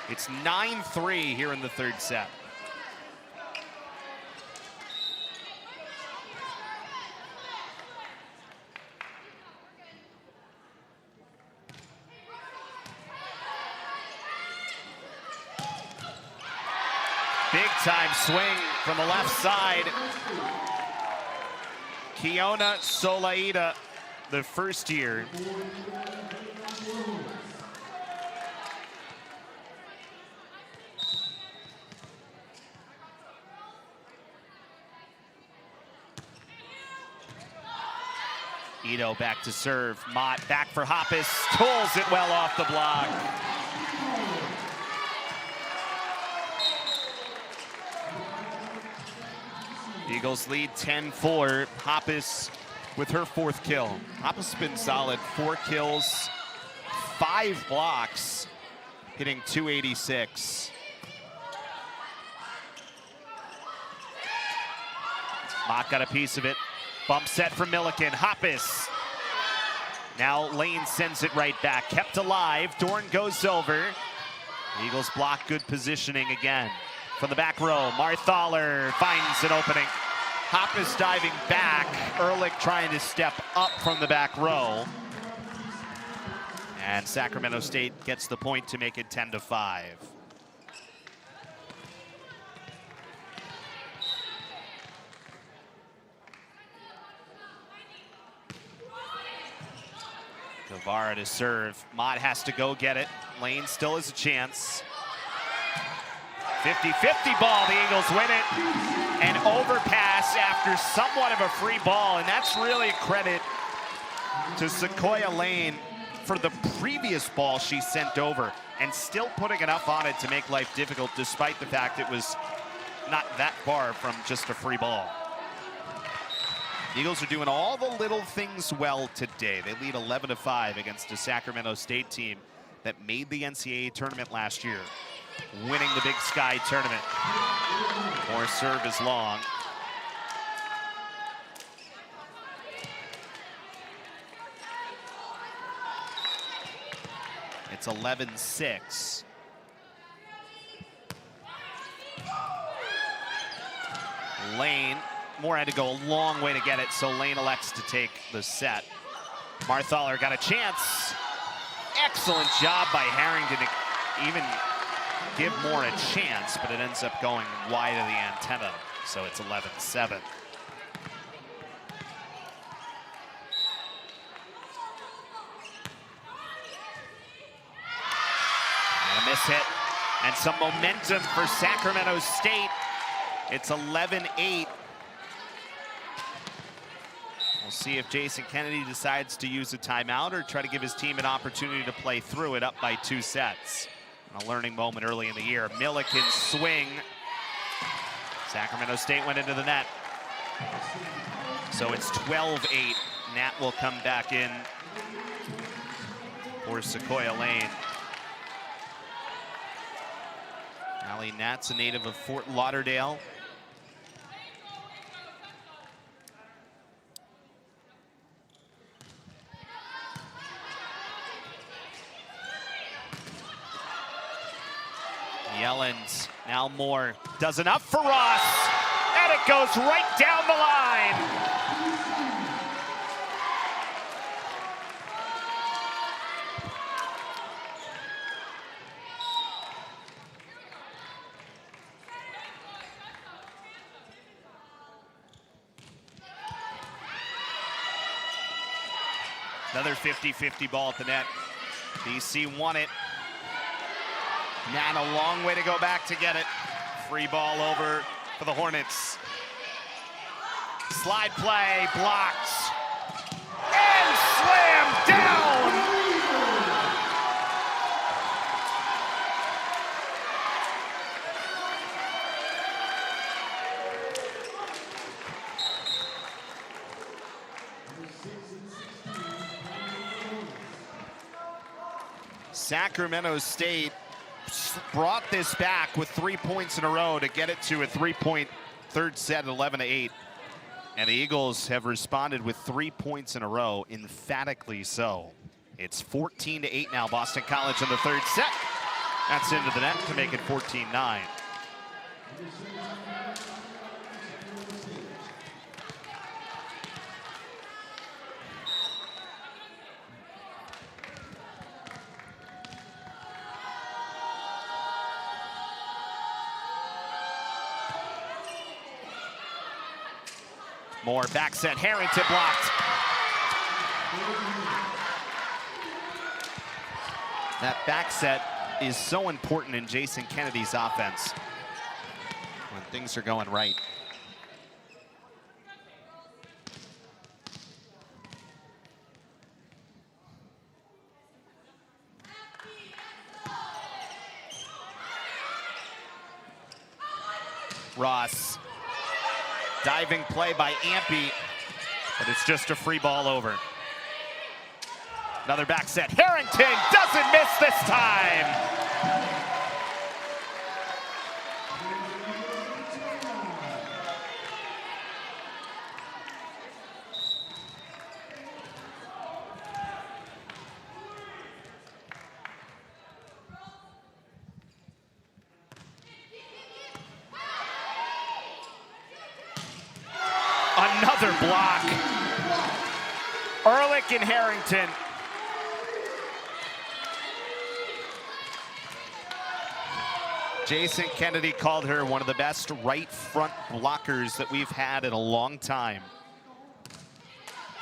It's 9-3 here in the third set. Big time swing from the left side. Kiona Solaida, the first year. Ito back to serve. Mott back for Hoppus, tolls it well off the block. Eagles lead 10-4. Hoppus with her 4th kill. Hoppus has been solid. 4 kills, 5 blocks, hitting .286. Mott got a piece of it. Bump set from Milliken. Hoppus. Now Lane sends it right back. Kept alive. Dorn goes over. Eagles block. Good positioning again. From the back row, Marthaler finds an opening. Hoppus diving back. Ehrlich trying to step up from the back row. And Sacramento State gets the point to make it 10-5. Guevara to serve. Mott has to go get it. Lane still has a chance. 50-50 ball, the Eagles win it. An overpass after somewhat of a free ball, and that's really a credit to Sequoia Lane for the previous ball she sent over and still putting enough on it to make life difficult despite the fact it was not that far from just a free ball. The Eagles are doing all the little things well today. They lead 11-5 against a Sacramento State team that made the NCAA tournament last year, winning the Big Sky tournament. More serve is long. It's 11-6. Lane, Moore had to go a long way to get it, so Lane elects to take the set. Marthaler got a chance. Excellent job by Harrington to even give Moore a chance, but it ends up going wide of the antenna, so it's 11-7. And a miss hit, and some momentum for Sacramento State. It's 11-8. We'll see if Jason Kennedy decides to use a timeout or try to give his team an opportunity to play through it up by 2 sets. A learning moment early in the year. Milliken swing. Sacramento State went into the net. So it's 12-8. Nat will come back in for Sequoia Lane. Allie Nat's a native of Fort Lauderdale. Yelland, now Moore, does enough for Ross, and it goes right down the line. Another 50-50 ball at the net. BC won it. Nan a long way to go back to get it. Free ball over for the Hornets. Slide play, blocked. And slammed down! Sacramento State brought this back with 3 points in a row to get it to a 3-point third set, 11-8. And the Eagles have responded with 3 points in a row, emphatically so. It's 14-8 now, Boston College in the third set. That's into the net to make it 14-9. Moore back set, Harrington blocked. That back set is so important in Jason Kennedy's offense when things are going right. Ross. Diving play by Ampey, but it's just a free ball over. Another back set. Harrington doesn't miss this time. Another block. Ehrlich and Harrington. Jason Kennedy called her one of the best right front blockers that we've had in a long time.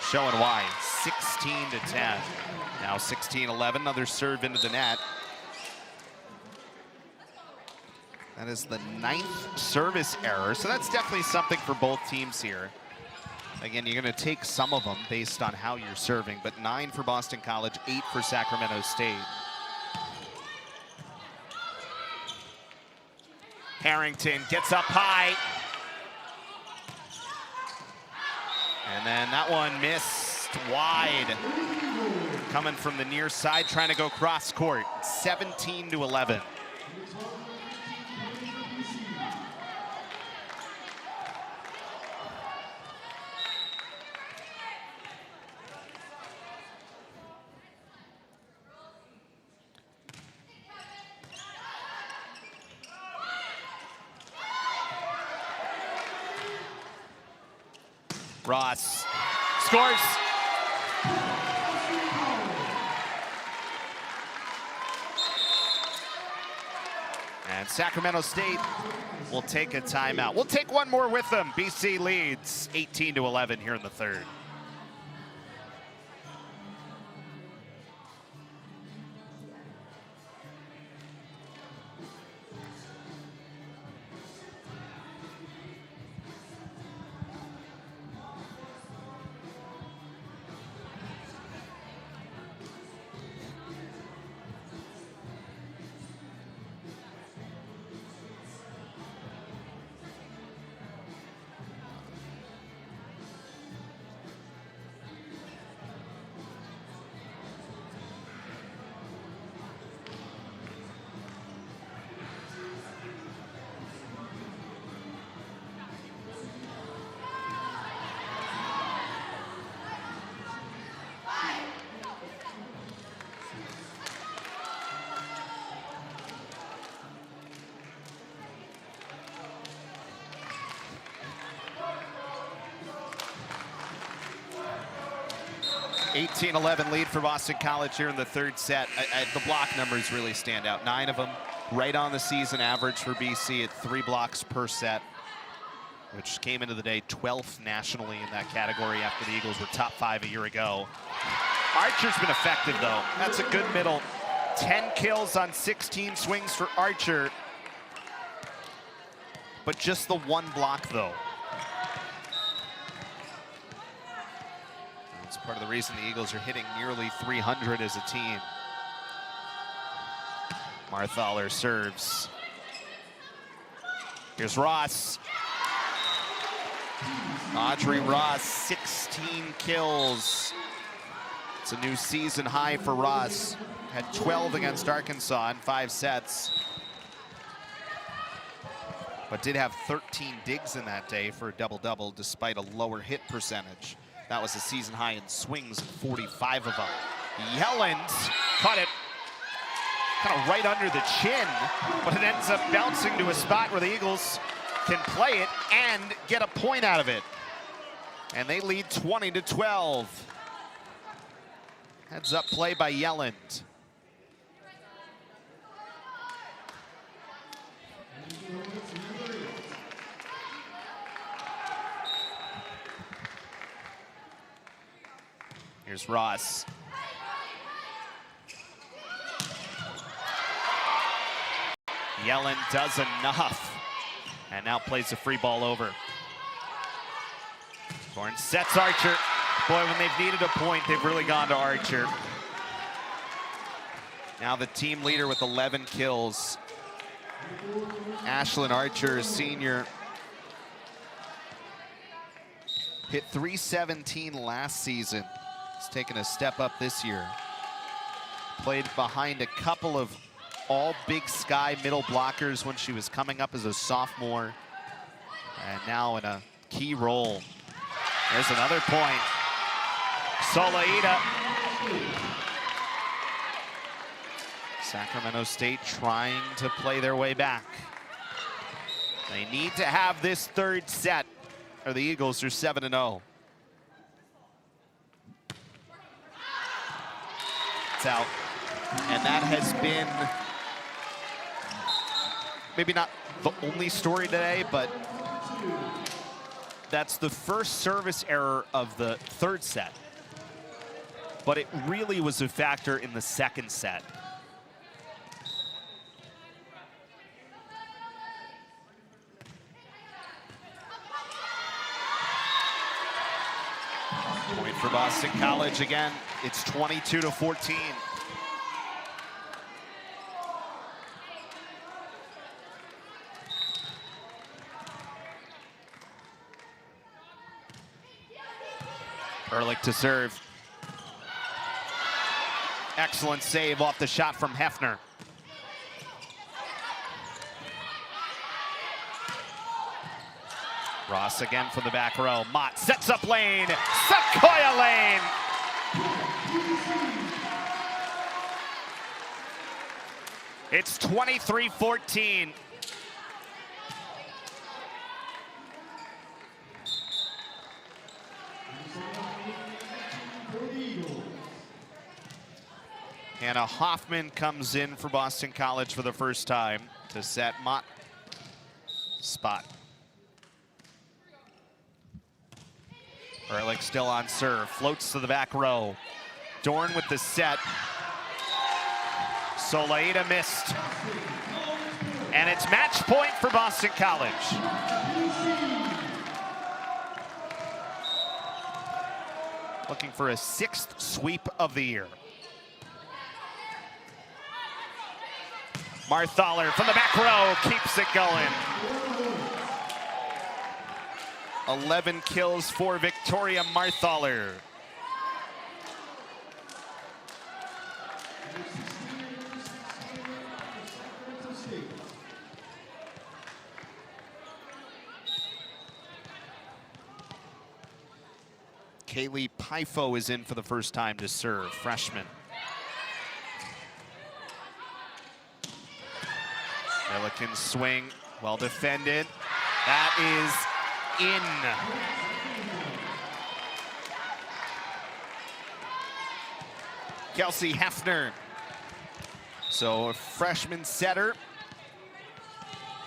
Showing why. 16-10. Now 16-11. Another serve into the net. That is the 9th service error, so that's definitely something for both teams here. Again, you're going to take some of them based on how you're serving, but 9 for Boston College, 8 for Sacramento State. Harrington gets up high. And then that one missed wide. Coming from the near side, trying to go cross court. 17-11. Ross scores. And Sacramento State will take a timeout. We'll take one more with them. BC leads 18-11 here in the third. 18-11 lead for Boston College here in the third set. The block numbers really stand out. 9 of them right on the season average for BC at 3 blocks per set, which came into the day 12th nationally in that category after the Eagles were top 5 a year ago. Archer's been effective though. That's a good middle. 10 kills on 16 swings for Archer, but just the 1 block though. That's part of the reason the Eagles are hitting nearly 300 as a team. Marthaler serves. Here's Ross. Audrey Ross, 16 kills. It's a new season high for Ross. Had 12 against Arkansas in 5 sets. But did have 13 digs in that day for a double-double despite a lower hit percentage. That was a season high in swings, 45 of them. Yelland caught it kind of right under the chin, but it ends up bouncing to a spot where the Eagles can play it and get a point out of it. And they lead 20-12. Heads up play by Yelland. Here's Ross. Yelland does enough and now plays the free ball over. Thorne sets Archer. Boy, when they've needed a point, they've really gone to Archer. Now the team leader with 11 kills. Ashlyn Archer, senior. Hit .317 last season. He's taken a step up this year. Played behind a couple of all Big Sky middle blockers when she was coming up as a sophomore. And now in a key role. There's another point. Solaida. Sacramento State trying to play their way back. They need to have this third set, or the Eagles are 7-0. It's out. And that has been maybe not the only story today, but that's the first service error of the third set. But it really was a factor in the second set. Point for Boston College again. It's 22-14. Ehrlich to serve. Excellent save off the shot from Hefner. Ross again from the back row. Mott sets up lane. Sequoia lane. It's 23-14. Hannah Hoffman comes in for Boston College for the first time to set Mott spot. Ehrlich still on serve, floats to the back row. Dorn with the set. Solaida missed. And it's match point for Boston College. Looking for a 6th sweep of the year. Marthaler from the back row keeps it going. 11 kills for Victoria Marthaler. Kaylee Pifo is in for the first time to serve, freshman. Milliken swing, well defended. That is in. Kelsey Hefner. So a freshman setter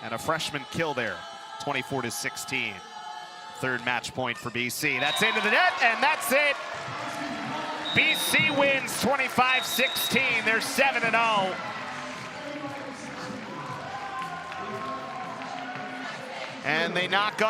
and a freshman kill there, 24-16. Third match point for BC. That's into the net, and that's it. BC wins 25-16. They're 7-0. And they knock off